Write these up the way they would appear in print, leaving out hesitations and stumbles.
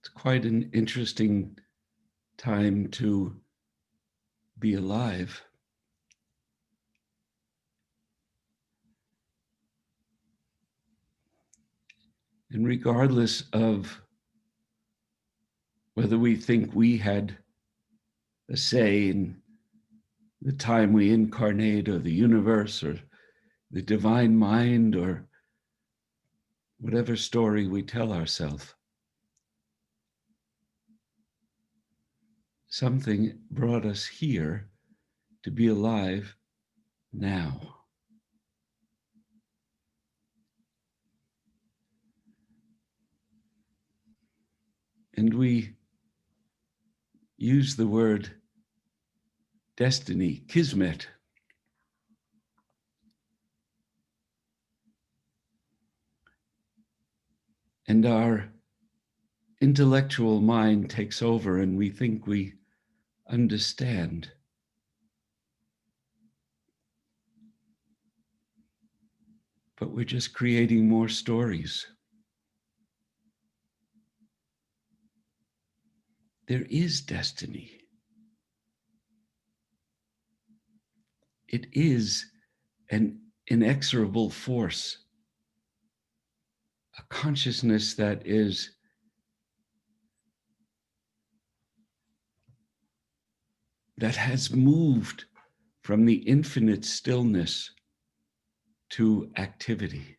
It's quite an interesting time to be alive. And regardless of whether we think we had a say in the time we incarnate, or the universe, or the divine mind, or whatever story we tell ourselves, something brought us here to be alive now. And we use the word destiny, kismet. And our intellectual mind takes over and we think we understand. But we're just creating more stories. There is destiny. It is an inexorable force, a consciousness that has moved from the infinite stillness to activity.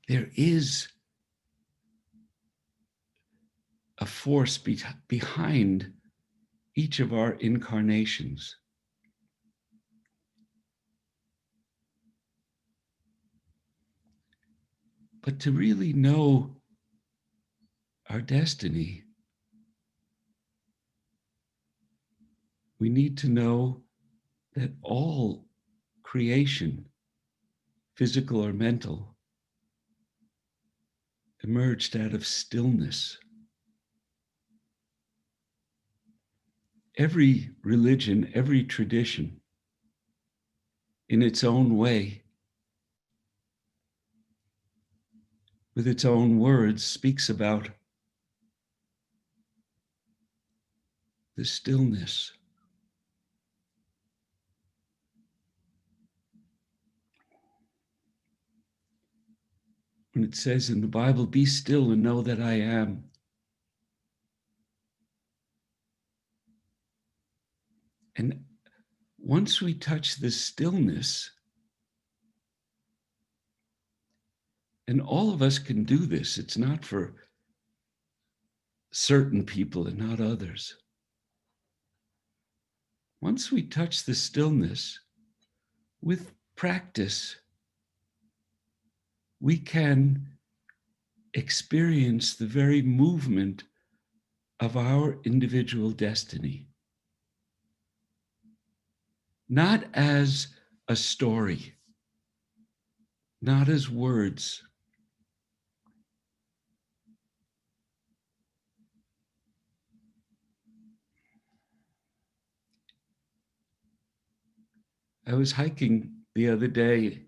There is a force behind each of our incarnations. But to really know our destiny, we need to know that all creation, physical or mental, emerged out of stillness. Every religion, every tradition, in its own way, with its own words, speaks about the stillness. When it says in the Bible, "Be still and know that I am." And once we touch this stillness, and all of us can do this, it's not for certain people and not others. Once we touch the stillness, with practice, we can experience the very movement of our individual destiny. Not as a story, not as words, I was hiking the other day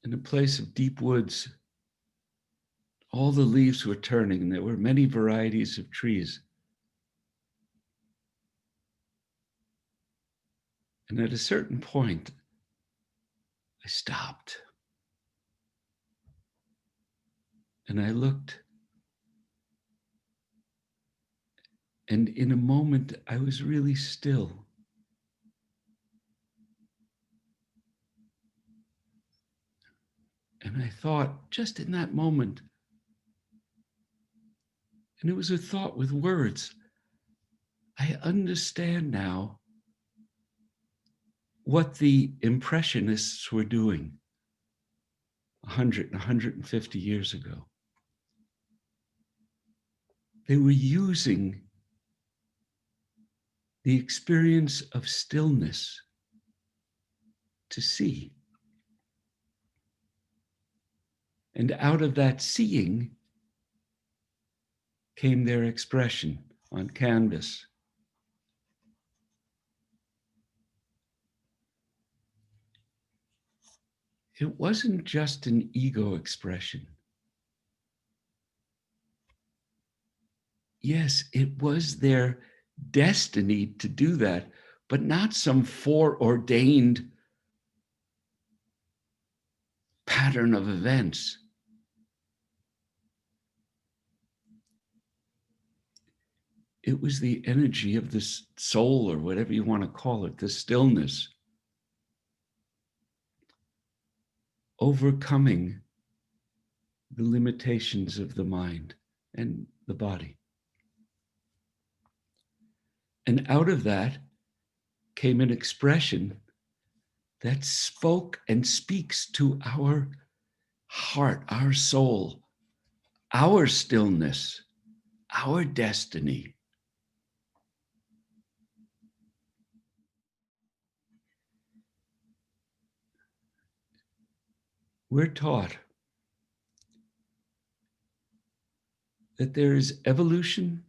in a place of deep woods. All the leaves were turning, and there were many varieties of trees. And at a certain point, I stopped. And I looked. And in a moment, I was really still. And I thought, just in that moment, and it was a thought with words, I understand now what the Impressionists were doing 100, 150 years ago. They were using the experience of stillness to see. And out of that seeing came their expression on canvas. it wasn't just an ego expression. Yes, it was their destiny to do that, but not some foreordained pattern of events. It was the energy of this soul, or whatever you want to call it, the stillness, overcoming the limitations of the mind and the body. And out of that came an expression that spoke and speaks to our heart, our soul, our stillness, our destiny. We're taught that there is evolution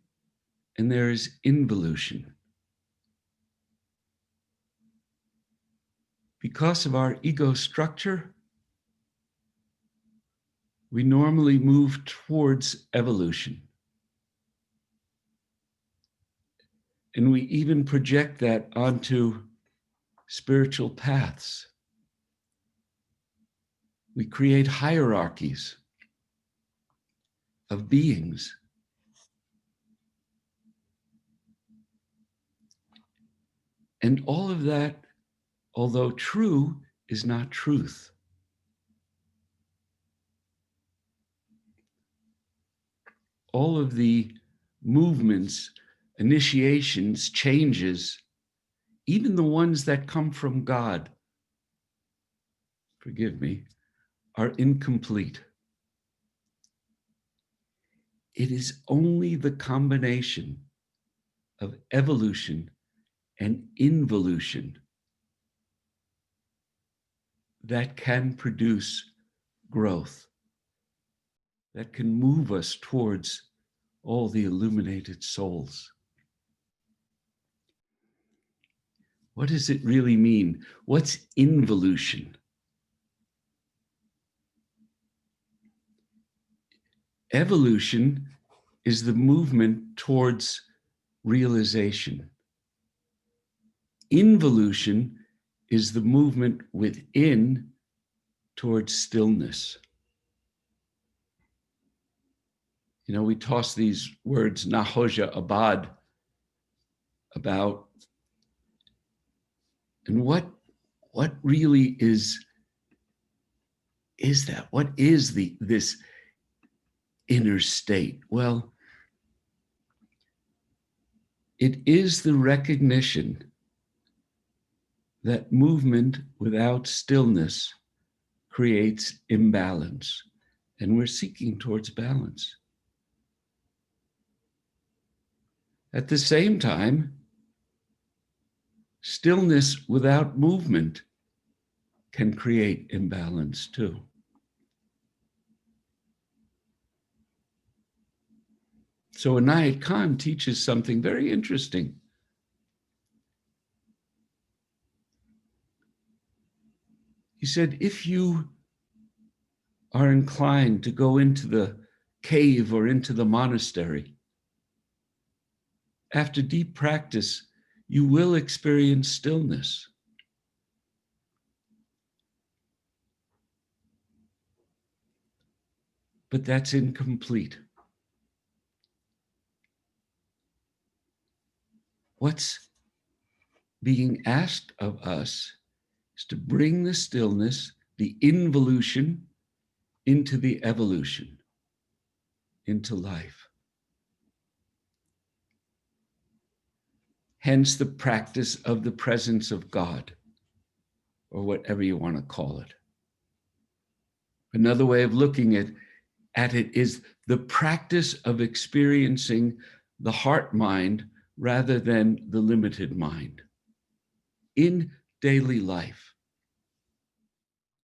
and there is involution. Because of our ego structure, we normally move towards evolution. And we even project that onto spiritual paths. We create hierarchies of beings. And all of that, although true, is not truth. All of the movements, initiations, changes, even the ones that come from God, forgive me, are incomplete. It is only the combination of evolution and involution that can produce growth, that can move us towards all the illuminated souls. What does it really mean? What's involution? Evolution is the movement towards realization. Involution is the movement within towards stillness. You know, we toss these words, nahoja, abad, about, and what really is that? What is this inner state? Well, it is the recognition that movement without stillness creates imbalance, and we're seeking towards balance. At the same time, stillness without movement can create imbalance too. So Inayat Khan teaches something very interesting. He said, if you are inclined to go into the cave or into the monastery, after deep practice, you will experience stillness. But that's incomplete. What's being asked of us is to bring the stillness, the involution, into the evolution, into life. Hence the practice of the presence of God, or whatever you want to call it. Another way of looking at it is the practice of experiencing the heart mind rather than the limited mind in daily life.